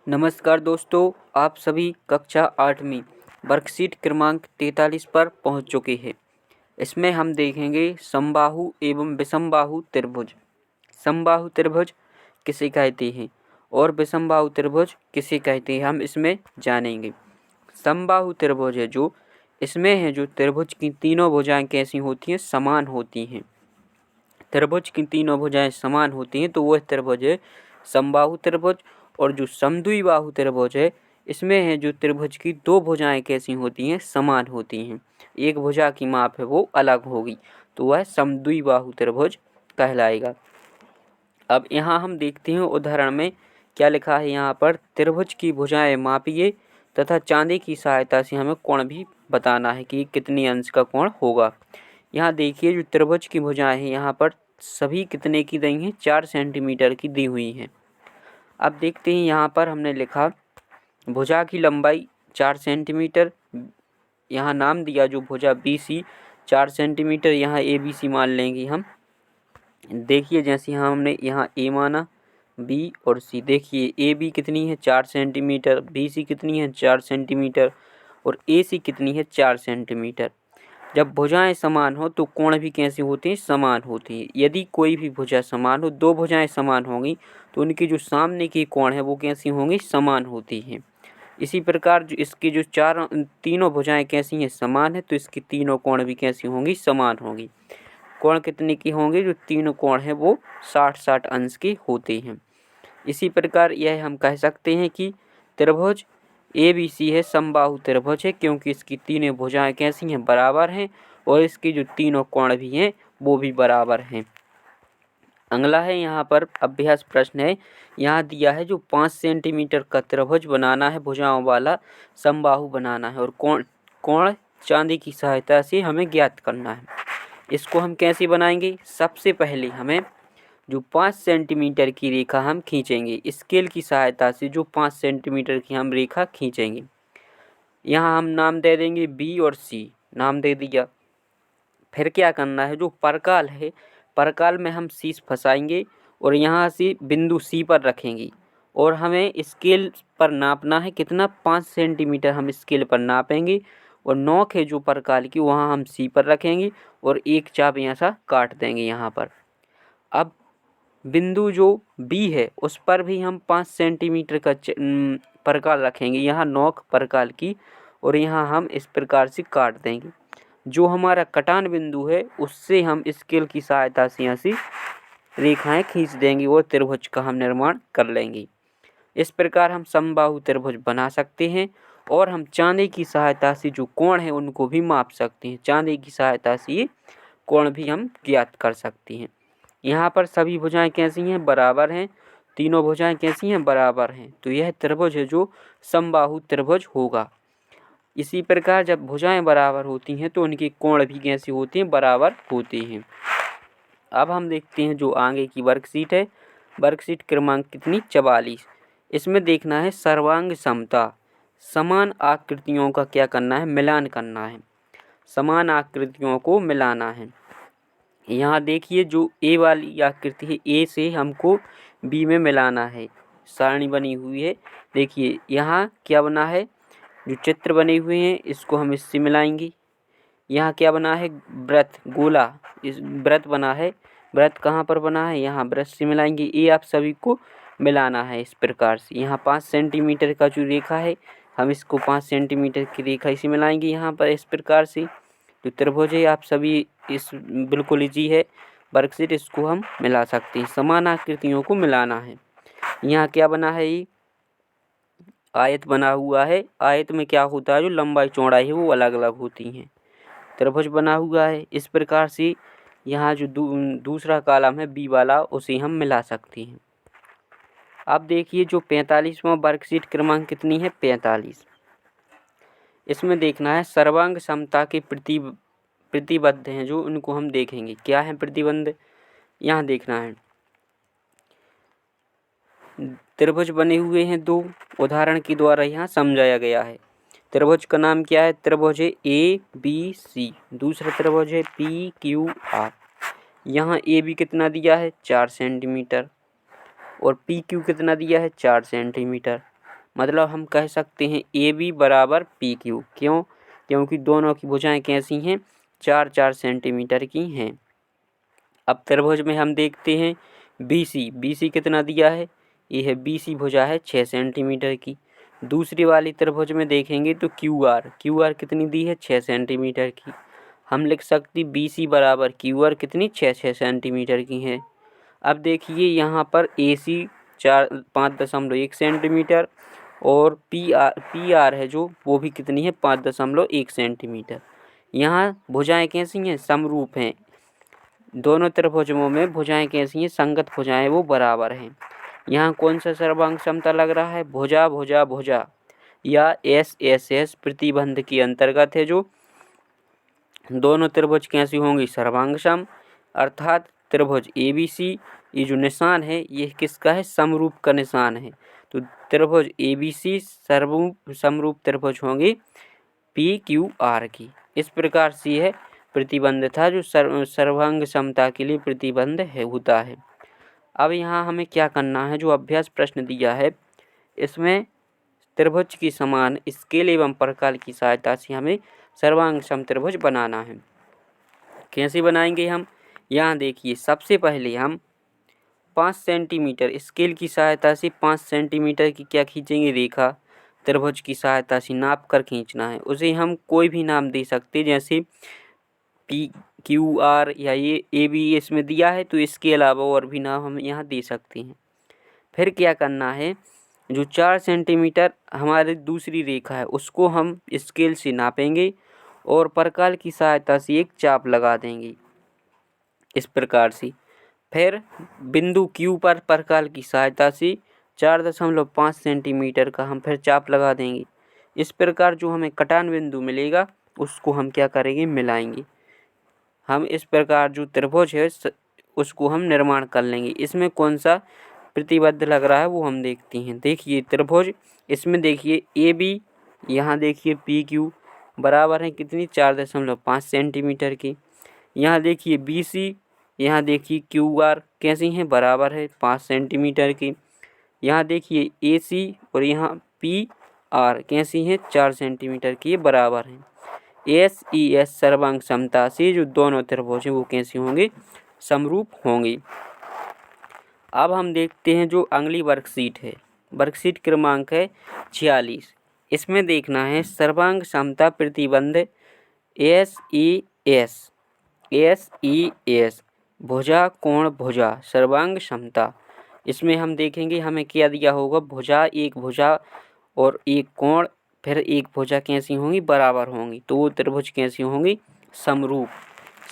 नमस्कार दोस्तों, आप सभी कक्षा 8वीं वर्कशीट क्रमांक 43 पर पहुंच चुके हैं। इसमें हम देखेंगे समबाहु एवं विषमबाहु त्रिभुज। समबाहु त्रिभुज किसे कहते हैं और विषमबाहु त्रिभुज किसे कहते हैं, हम इसमें जानेंगे। समबाहु त्रिभुज है जो इसमें है जो त्रिभुज की तीनों भुजाएं कैसी होती हैं, समान होती हैं। त्रिभुज की तीनों भुजाएं समान होती हैं तो वह त्रिभुज है समबाहु त्रिभुज। और जो समद्विबाहु त्रिभुज है इसमें है जो त्रिभुज की दो भुजाएं कैसी होती हैं, समान होती हैं। एक भुजा की माप है वो अलग होगी तो वह समद्विबाहु त्रिभुज कहलाएगा। अब यहाँ हम देखते हैं उदाहरण में क्या लिखा है। यहाँ पर त्रिभुज की भुजाएं मापिए तथा चांदी की सहायता से हमें कोण भी बताना है कि कितनी अंश का कोण होगा। यहाँ देखिए जो त्रिभुज की भुजाएं हैं यहाँ पर सभी कितने की दी हैं, 4 सेंटीमीटर की दी हुई हैं। अब देखते हैं यहाँ पर हमने लिखा भुजा की लंबाई 4 सेंटीमीटर, यहाँ नाम दिया जो भुजा BC 4 सेंटीमीटर, यहाँ ABC मान लेंगे हम। देखिए जैसे यहाँ हमने यहाँ A माना, B और C। देखिए AB कितनी है 4 सेंटीमीटर, BC कितनी है 4 सेंटीमीटर और AC कितनी है 4 सेंटीमीटर। जब भुजाएं समान हो तो कोण भी कैसी होती हैं, समान होती हैं। यदि कोई भी भुजा समान हो, दो भुजाएं समान होंगी तो उनकी जो सामने की कोण है वो कैसी होंगी, समान होती हैं। इसी प्रकार जो इसकी जो तीनों भुजाएं कैसी हैं, समान है तो इसकी तीनों कोण भी कैसी होंगी, समान होंगी। कोण कितने की होंगे, जो तीनों कोण हैं वो 60-60 अंश के होते हैं। इसी प्रकार यह हम कह सकते हैं कि त्रिभुज ABC है समबाहु त्रिभुज है क्योंकि इसकी तीनों भुजाएं कैसी हैं, बराबर हैं और इसकी जो तीनों कोण भी हैं वो भी बराबर हैं। अगला है यहाँ पर अभ्यास प्रश्न है। यहाँ दिया है जो 5 सेंटीमीटर का त्रिभुज बनाना है, भुजाओं वाला समबाहु बनाना है और कोण चांदी की सहायता से हमें ज्ञात करना है। इसको हम कैसे बनाएंगे, सबसे पहले हमें जो 5 सेंटीमीटर की रेखा हम खींचेंगे, स्केल की सहायता से जो 5 सेंटीमीटर की हम रेखा खींचेंगे। यहाँ हम नाम दे देंगे B और C, नाम दे दिया। फिर क्या करना है, जो परकाल है परकाल में हम शीश फंसाएंगे और यहाँ से बिंदु C पर रखेंगे और हमें स्केल पर नापना है कितना, 5 सेंटीमीटर हम स्केल पर नापेंगे और नोक है जो परकाल की वहाँ हम C पर रखेंगे और एक चाप ऐसा काट देंगे यहाँ पर। अब बिंदु जो B है उस पर भी हम 5 सेंटीमीटर का परकाल रखेंगे, यहाँ नोक परकाल की, और यहाँ हम इस प्रकार से काट देंगे। जो हमारा कटान बिंदु है उससे हम स्केल की सहायता से यहाँ से रेखाएं खींच देंगे और त्रिभुज का हम निर्माण कर लेंगे। इस प्रकार हम समबाहु त्रिभुज बना सकते हैं और हम चांदी की सहायता से जो कोण है उनको भी माप सकते हैं। चांदी की सहायता से कोण भी हम ज्ञात कर सकते हैं। यहाँ पर सभी भुजाएं कैसी हैं, बराबर हैं। तीनों भुजाएं कैसी हैं, बराबर हैं। तो यह त्रिभुज है जो समबाहु त्रिभुज होगा। इसी प्रकार जब भुजाएं बराबर होती हैं तो उनकी कोण भी कैसी होती हैं, बराबर होती हैं। अब हम देखते हैं जो आगे की वर्कशीट है, वर्कशीट क्रमांक कितनी, 44। इसमें देखना है सर्वांग समता, समान आकृतियों का क्या करना है, मिलान करना है। समान आकृतियों को मिलाना है। यहाँ देखिए जो A वाली आकृति है, A से हमको B में मिलाना है। सारणी बनी हुई है, देखिए यहाँ क्या बना है, जो चित्र बने हुए हैं इसको हम इससे मिलाएंगे। यहाँ क्या बना है, वृत्त, गोला, इस वृत्त बना है। वृत्त कहाँ पर बना है, यहाँ वृत्त से मिलाएंगे। ये आप सभी को मिलाना है इस प्रकार से। यहाँ 5 सेंटीमीटर का जो रेखा है हम इसको 5 सेंटीमीटर की रेखा इसे मिलाएंगे यहाँ पर इस प्रकार से। जो त्रिभुज है आप सभी इस बिल्कुल इजी है वर्कशीट, इसको हम मिला सकते हैं। समान आकृतियों को मिलाना है। यहाँ क्या बना है, ये आयत बना हुआ है। आयत में क्या होता है, जो लंबाई चौड़ाई है वो अलग अलग होती हैं। त्रिभुज बना हुआ है इस प्रकार से। यहाँ जो दूसरा कॉलम है B वाला उसे हम मिला सकते हैं। अब देखिए जो 45वां वर्कशीट क्रमांक कितनी है, 45। इसमें देखना है सर्वांग समता के प्रतिबद्ध हैं जो, उनको हम देखेंगे क्या है प्रतिबंध। यहाँ देखना है त्रिभुज बने हुए हैं दो, उदाहरण के द्वारा यहाँ समझाया गया है। त्रिभुज का नाम क्या है, त्रिभुज है ABC। दूसरा त्रिभुज है PQR। यहाँ AB कितना दिया है, 4 सेंटीमीटर और PQ कितना दिया है, 4 सेंटीमीटर। मतलब हम कह सकते हैं ए बी बराबर पी क्यू। क्यों? क्योंकि दोनों की भुजाएं कैसी हैं? 4-4 सेंटीमीटर की हैं। अब त्रिभुज में हम देखते हैं बी सी कितना दिया है? ये है बी सी भुजा है 6 सेंटीमीटर की। दूसरी वाली त्रिभुज में देखेंगे तो क्यू आर कितनी दी है? 6 सेंटीमीटर की। हम लिख सकते बी सी बराबर क्यू आर कितनी? 6 सेंटीमीटर की है। अब देखिए यहाँ पर ए सी 5.1 सेंटीमीटर और पी आर है जो वो भी कितनी है? 5.1 सेंटीमीटर। यहाँ भुजाएं कैसी हैं? समरूप हैं। दोनों त्रिभुजों में भुजाएं कैसी हैं? संगत भुजाएं, वो बराबर हैं। यहाँ कौन सा सर्वांग समता लग रहा है? भुजा भुजा भुजा या एस प्रतिबंध के अंतर्गत है। जो दोनों त्रिभुज कैसी होंगी? सर्वांग सम। अर्थात त्रिभुज ABC ये जो निशान है ये किसका है? समरूप का निशान है। तो त्रिभुज ABC समरूप त्रिभुज होंगे PQR की। इस प्रकार से यह प्रतिबंध था जो सर्वांग समता के लिए प्रतिबंध होता है। अब यहाँ हमें क्या करना है? जो अभ्यास प्रश्न दिया है इसमें त्रिभुज की समान स्केल एवं प्रकार की सहायता से हमें सर्वांग सम त्रिभुज बनाना है। कैसे बनाएंगे हम? यहाँ देखिए, सबसे पहले हम 5 सेंटीमीटर स्केल की सहायता से 5 सेंटीमीटर की क्या खींचेंगे? रेखा त्रिभुज की सहायता से नाप कर खींचना है। उसे हम कोई भी नाम दे सकते, जैसे PQR या ये AB इसमें दिया है तो इसके अलावा और भी नाम हम यहाँ दे सकते हैं। फिर क्या करना है? जो 4 सेंटीमीटर हमारी दूसरी रेखा है उसको हम स्केल से नापेंगे और परकाल की सहायता से एक चाप लगा देंगे इस प्रकार से। फिर बिंदु Q पर परकाल की सहायता से 4.5 सेंटीमीटर का हम फिर चाप लगा देंगे। इस प्रकार जो हमें कटान बिंदु मिलेगा उसको हम क्या करेंगे? मिलाएंगे। हम इस प्रकार जो त्रिभुज है उसको हम निर्माण कर लेंगे। इसमें कौन सा प्रतिबद्ध लग रहा है वो हम देखते हैं। देखिए त्रिभुज, इसमें देखिए AB, यहाँ देखिए PQ बराबर है कितनी? 4.5 सेंटीमीटर की। यहाँ देखिए BC, यहाँ देखिए QR कैसी हैं? बराबर है 5 सेंटीमीटर की। यहाँ देखिए AC और यहाँ PR कैसी हैं? 4 सेंटीमीटर की, बराबर हैं। SES सर्वांग समता से जो दोनों त्रिभुज हैं वो कैसी होंगे? समरूप होंगे। अब हम देखते हैं जो अगली वर्कशीट है, वर्कशीट क्रमांक है 46। इसमें देखना है सर्वांग समता प्रतिबंध SES भुजा कोण भुजा सर्वांग समता। इसमें हम देखेंगे हमें क्या दिया होगा? भुजा, एक भुजा और एक कोण, फिर एक भुजा कैसी होंगी? बराबर होंगी। तो वो त्रिभुज कैसी होंगी? समरूप।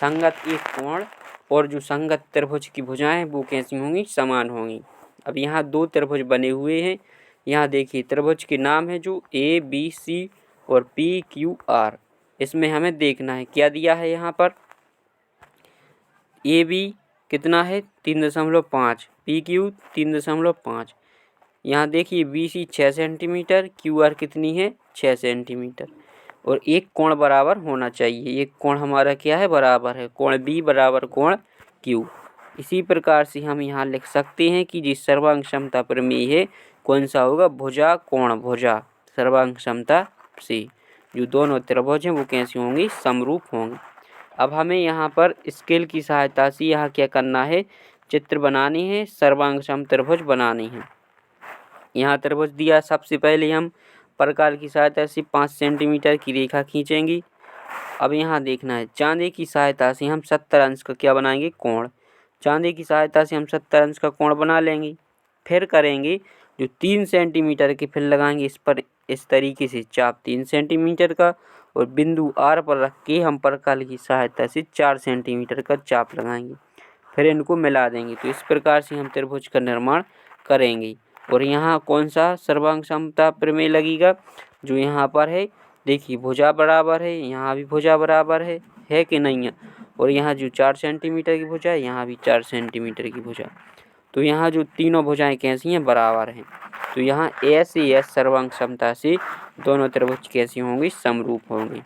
संगत एक कोण और जो संगत त्रिभुज की भुजाएं वो कैसी होंगी? समान होंगी। अब यहाँ दो त्रिभुज बने हुए हैं। यहाँ देखिए त्रिभुज के नाम है जो ABC और PQR। इसमें हमें देखना है क्या दिया है यहाँ पर? AB कितना है? 3.5, PQ 3.5। यहाँ देखिए BC 6 सेंटीमीटर, QR कितनी है? 6 सेंटीमीटर। और एक कोण बराबर होना चाहिए। एक कोण हमारा क्या है? बराबर है। कोण B बराबर कोण Q। इसी प्रकार से हम यहाँ लिख सकते हैं कि जिस सर्वांग समता प्रमेय है कौन सा होगा? भुजा कोण भुजा सर्वांग समता से जो दोनों त्रिभुज हैं वो कैसी होंगी? समरूप होंगे। अब हमें यहाँ पर स्केल की सहायता से यहाँ क्या करना है? चित्र बनानी है, सर्वांग सम त्रिभुज बनानी है। यहाँ त्रिभुज दिया, सबसे पहले हम परकाल की सहायता से 5 सेंटीमीटर की रेखा खींचेंगे। अब यहाँ देखना है चांदे की सहायता से हम 70 अंश का क्या बनाएंगे? कोण। चांदे की सहायता से हम 70 अंश का कोण बना लेंगे। फिर करेंगे जो 3 सेंटीमीटर के फिर लगाएंगे इस पर इस तरीके से चाप 3 सेंटीमीटर का, और बिंदु R पर रख के हम परकाल की सहायता से 4 सेंटीमीटर का चाप लगाएंगे। फिर इनको मिला देंगे। तो इस प्रकार से हम त्रिभुज का निर्माण करेंगे। और यहाँ कौन सा सर्वांग समता प्रमेय लगेगा? जो यहाँ पर है देखिए भुजा बराबर है, यहाँ भी भुजा बराबर है कि नहीं है? और यहाँ जो 4 सेंटीमीटर की भुजा है, यहाँ भी 4 सेंटीमीटर की भुजा। तो यहाँ जो तीनों भुजाएं कैसी हैं? बराबर हैं। तो यहाँ SES सर्वांग समता से दोनों त्रिभुज कैसी होंगी? समरूप होंगी।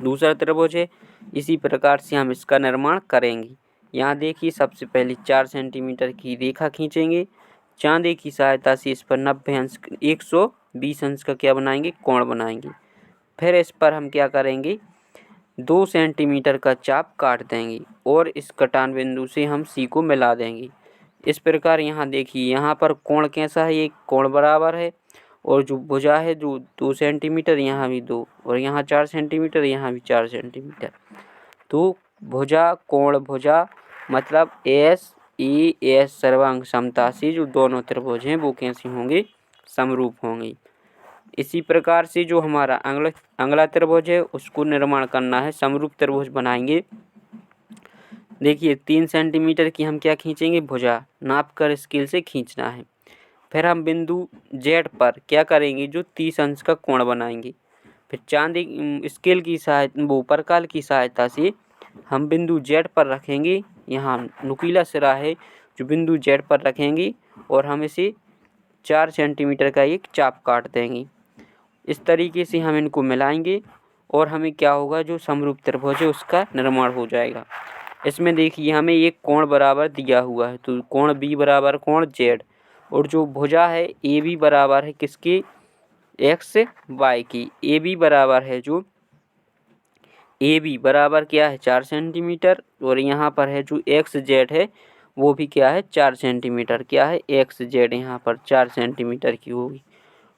दूसरा त्रिभुज है, इसी प्रकार से हम इसका निर्माण करेंगे। यहाँ देखिए सबसे पहले 4 सेंटीमीटर की रेखा खींचेंगे। चांदे की सहायता से इस पर 90 अंश 120 अंश का क्या बनाएंगे, कोण बनाएंगे। फिर इस पर हम क्या करेंगे, 2 सेंटीमीटर का चाप काट देंगे और इस कटान बिंदु से हम सी को मिला देंगे। इस प्रकार यहाँ देखिए, यहाँ पर कोण कैसा है, एक कोण बराबर है और जो भुजा है जो 2 सेंटीमीटर, यहाँ भी 2 और यहाँ 4 सेंटीमीटर, यहाँ भी 4 सेंटीमीटर। तो भुजा कोण भुजा मतलब एस ई एस सर्वांग समता से जो दोनों त्रिभुज हैं वो कैसे होंगे, समरूप होंगे। इसी प्रकार से जो हमारा अगला त्रिभुज है उसको निर्माण करना है, समरूप त्रिभुज बनाएंगे। देखिए 3 सेंटीमीटर की हम क्या खींचेंगे, भुजा नाप कर स्केल से खींचना है। फिर हम बिंदु जेड पर क्या करेंगे, जो 30 अंश का कोण बनाएंगे। फिर चांदी स्केल की सहायता वो परकाल की सहायता से हम बिंदु जेड पर रखेंगे। यहाँ नुकीला सिरा है जो बिंदु जेड पर रखेंगे और हम इसे 4 सेंटीमीटर का एक चाप काट देंगे। इस तरीके से हम इनको मिलाएंगे और हमें क्या होगा, जो समरूप त्रिभुज है उसका निर्माण हो जाएगा। इसमें देखिए हमें एक कोण बराबर दिया हुआ है, तो कोण बी बराबर कोण जेड और जो भुजा है ए बी बराबर है किसकी, एक्स वाई की। ए बी बराबर है जो ए बी बराबर क्या है 4 सेंटीमीटर और यहाँ पर है जो एक्स जेड है वो भी क्या है 4 सेंटीमीटर, क्या है एक्स जेड यहाँ पर 4 सेंटीमीटर की होगी।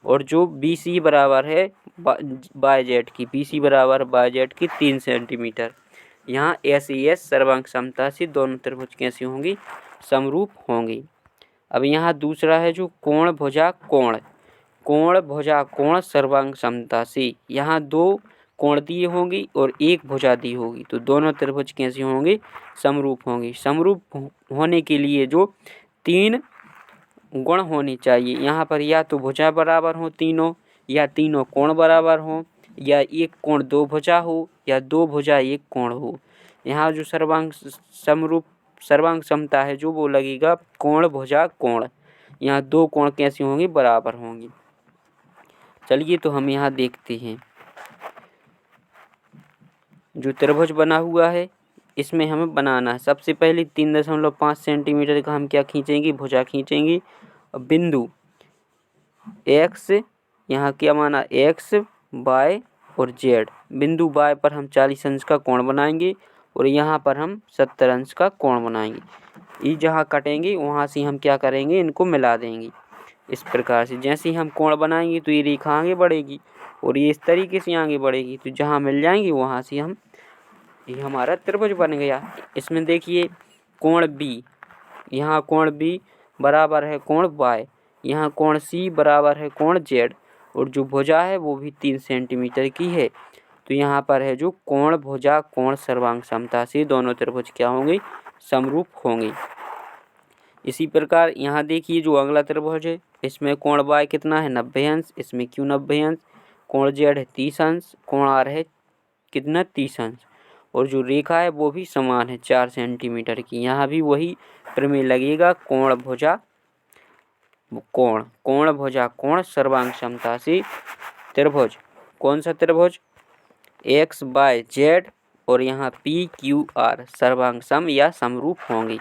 और जो बी सी बराबर है बाय जेड की, बी सी बराबर बाय जेड की 3 सेंटीमीटर। यहाँ एस ई एस सर्वांग समता से दोनों त्रिभुज कैसी होंगी, समरूप होंगी। अब यहाँ दूसरा है जो कोण भुजा कोण, कोण भुजा कोण सर्वांग समता से, यहाँ 2 कोण दिए होंगी और एक भुजा दी होगी, तो दोनों त्रिभुज कैसी होंगे, समरूप होंगी। समरूप होने के लिए जो 3 गुण होने चाहिए, यहाँ पर या तो भुजा बराबर हो तीनों, या तीनों कोण बराबर हो, या एक कोण 2 भुजा हो, या 2 भुजा 1 कोण हो। यहाँ जो सर्वांग समरूप सर्वांग समता है जो वो लगेगा कोण भुजा कोण, यहाँ 2 कोण कैसी होंगी, बराबर होंगी। चलिए तो हम यहाँ देखते हैं जो त्रिभुज बना हुआ है इसमें हमें बनाना है। सबसे पहले 3.5 सेंटीमीटर का हम क्या खींचेंगे, भुजा खींचेंगे। बिंदु एक्स, यहाँ क्या माना एक्स वाई और जेड, बिंदु वाई पर हम 40 अंश का कोण बनाएंगे और यहाँ पर हम 70 अंश का कोण बनाएंगे। ये जहाँ कटेंगे वहाँ से हम क्या करेंगे, इनको मिला देंगे। इस प्रकार से जैसे ही हम कोण बनाएंगे तो ये रेखा आगे बढ़ेगी और ये इस तरीके से आगे बढ़ेगी, तो जहाँ मिल जाएंगे वहाँ से हम, ये हमारा त्रिभुज बन गया। इसमें देखिए कोण बी, यहाँ कोण बी बराबर है कोण वाई, यहाँ कोण सी बराबर है कोण जेड और जो भुजा है वो भी 3 सेंटीमीटर की है। तो यहाँ पर है जो कोण भुजा कोण सर्वांग समता से दोनों त्रिभुज क्या होंगे, समरूप होंगे। इसी प्रकार यहाँ देखिए जो अगला त्रिभुज है इसमें कोण वाई कितना है 90 अंश, इसमें क्यों 90 अंश, कोण जेड है 30 अंश, कोण आर है कितना 30 अंश और जो रेखा है वो भी समान है 4 सेंटीमीटर की। यहाँ भी वही प्रमेय लगेगा, कोण भुजा कोण, कोण भुजा कोण सर्वांग समता से त्रिभुज, कौन सा त्रिभुज, एक्स बाय जेड और यहाँ पी क्यू आर सर्वांग सम या समरूप होंगे।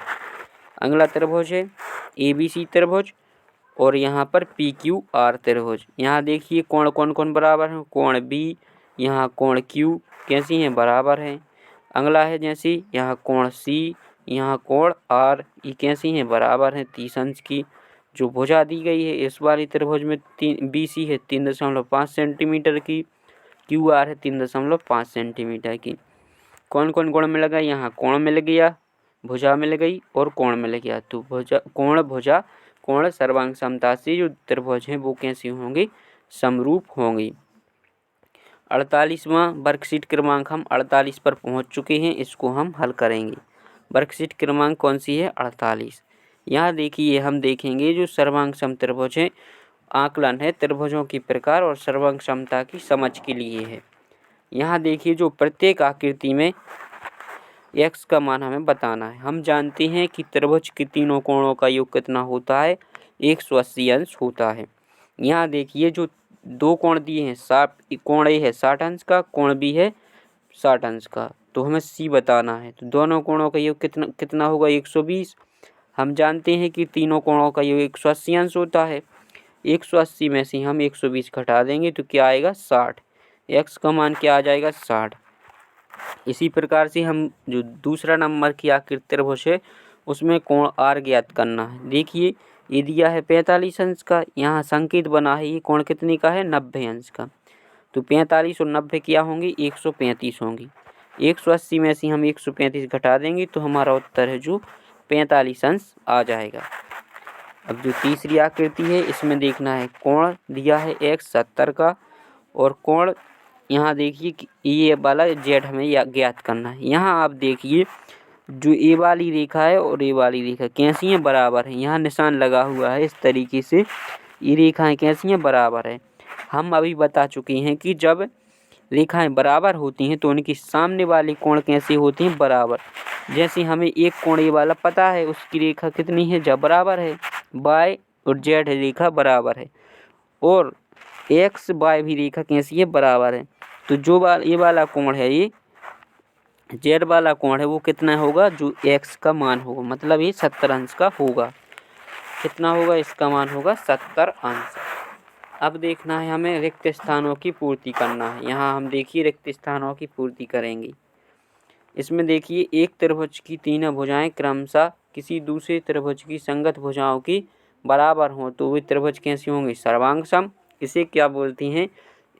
अगला त्रिभुज है ए बी सी त्रिभुज और यहाँ पर पी क्यू आर त्रिभुज। यहाँ देखिए कोण कौन कौन बराबर है, कोण बी, यहाँ कोण क्यू कैसी हैं, बराबर हैं। अगला है जैसे यहाँ कोण सी, यहाँ कोण आर, ये कैसी हैं, बराबर हैं 30 अंश की। जो भुजा दी गई है इस वाली त्रिभुज में बी सी है 3.5 सेंटीमीटर की, क्यू आर है 3.5 सेंटीमीटर की। कौन कौन गुण मिल गया, यहाँ कोण मिल गया, भुजा मिल गई और कोण मिल गया। तो भुजा कोण भुजा कोण सर्वांग समता से जो त्रिभुज हैं वो कैसी होंगी, समरूप होंगी। 48वां वर्कशीट क्रमांक हम 48 पर पहुंच चुके हैं, इसको हम हल करेंगे। वर्कशीट क्रमांक कौन सी है, 48। यहाँ देखिए हम देखेंगे जो सर्वांग सम त्रिभुज है, आकलन है त्रिभुजों की प्रकार और सर्वांग समता की समझ के लिए है। यहाँ देखिए जो प्रत्येक आकृति में x का मान हमें बताना है। हम जानते हैं कि त्रिभुज के तीनों कोणों का योग कितना होता है, 180 अंश होता है। यहाँ देखिए जो 2 कोण दिए हैं, 60 कोण ए है 60 अंश का, कोण बी है 60 अंश का, तो हमें सी बताना है। तो दोनों कोणों का योग कितना होगा 120। हम जानते हैं कि तीनों कोणों का योग 180 अंश होता है। 180 में से हम 120 घटा देंगे तो क्या आएगा 60। x का मान क्या आ जाएगा 60। इसी प्रकार से हम जो दूसरा नंबर की आकृति त्रिभुज है उसमें कोण r ज्ञात करना है। देखिए ये दिया है 45 अंश का, यहाँ संकेत बना है ये कोण कितने का है 90 अंश का। तो 45 और 90 क्या होंगी 135 होंगी। 180 में से हम 135 घटा देंगे तो हमारा उत्तर है जो 45 अंश आ जाएगा। अब जो तीसरी आकृति है इसमें देखना है कोण दिया है x 70 का और कोण यहाँ देखिए कि ये वाला z हमें ज्ञात करना है। यहाँ आप देखिए जो ए वाली रेखा है और ए वाली रेखा कैसी हैं बराबर है। यहाँ निशान लगा हुआ है इस तरीके से, ये रेखाएं कैसी हैं बराबर है। हम अभी बता चुके हैं कि जब रेखाएं बराबर होती हैं तो उनकी सामने वाले कोण कैसे होते हैं बराबर। जैसे हमें एक कोण ये वाला पता है उसकी रेखा कितनी है जब बराबर है, y और z रेखा बराबर है और x y भी रेखा कैसी है बराबर है। तो जो ये वाला कोण है ये z वाला कोण है वो कितना होगा जो x का मान होगा, मतलब ये 70 अंश का होगा। कितना होगा इसका मान होगा 70 अंश। अब देखना है हमें रिक्त स्थानों की पूर्ति करना है। यहाँ हम देखिए रिक्त स्थानों की पूर्ति करेंगे। इसमें देखिए एक त्रिभुज की तीनों भुजाएं क्रमशः किसी दूसरे त्रिभुज की संगत भुजाओं की बराबर हों तो वे त्रिभुज कैसी होंगी सर्वांग सम। इसे क्या बोलती हैं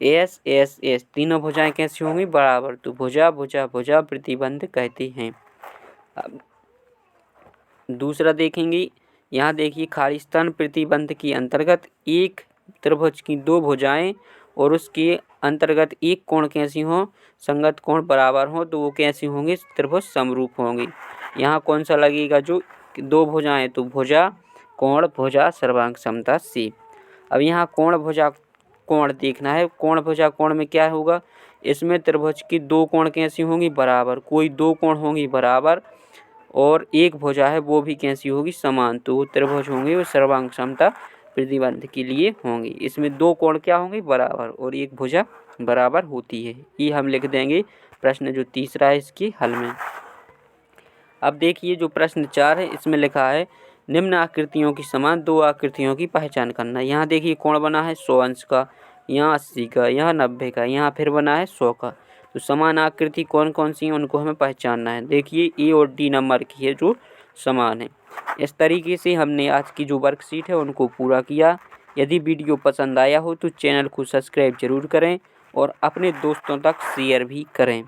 एस एस एस। तीनों भुजाएं कैसी होंगी बराबर, तो भुजा भुजा भुजा प्रतिबंध कहते हैं। अब दूसरा देखेंगे, यहाँ देखिए खालिस्तान प्रतिबंध के अंतर्गत एक त्रिभुज की दो भुजाएं और उसके अंतर्गत एक कोण कैसी हो संगत कोण बराबर हो तो वो कैसी होंगी त्रिभुज समरूप होंगी। यहाँ कौन सा लगेगा जो दो भुजाएं, तो भुजा कोण भुजा सर्वांग समता से। अब यहाँ कोण भुजा कोण देखना है। कोण भुजा कोण में क्या होगा, इसमें त्रिभुज की दो कोण कैसी होंगी बराबर। कोई दो कोण होंगी बराबर और एक भुजा है वो भी कैसी होगी समान, तो वो त्रिभुज होंगे वो सर्वांग समता प्रतिबंध के लिए होंगी। इसमें दो कोण क्या होंगे बराबर और एक भुजा बराबर होती है। ये हम लिख देंगे प्रश्न जो तीसरा है इसके हल में। अब देखिए जो प्रश्न 4 है इसमें लिखा है निम्न आकृतियों की समान दो आकृतियों की पहचान करना। यहाँ देखिए कोण बना है 100 अंश का, यहाँ 80 का, यहाँ 90 का, यहाँ फिर बना है 100 का। तो समान आकृति कौन कौन सी हैं उनको हमें पहचानना है। देखिए ए और डी नंबर की है जो समान है। इस तरीके से हमने आज की जो वर्कशीट है उनको पूरा किया। यदि वीडियो पसंद आया हो तो चैनल को सब्सक्राइब जरूर करें और अपने दोस्तों तक शेयर भी करें।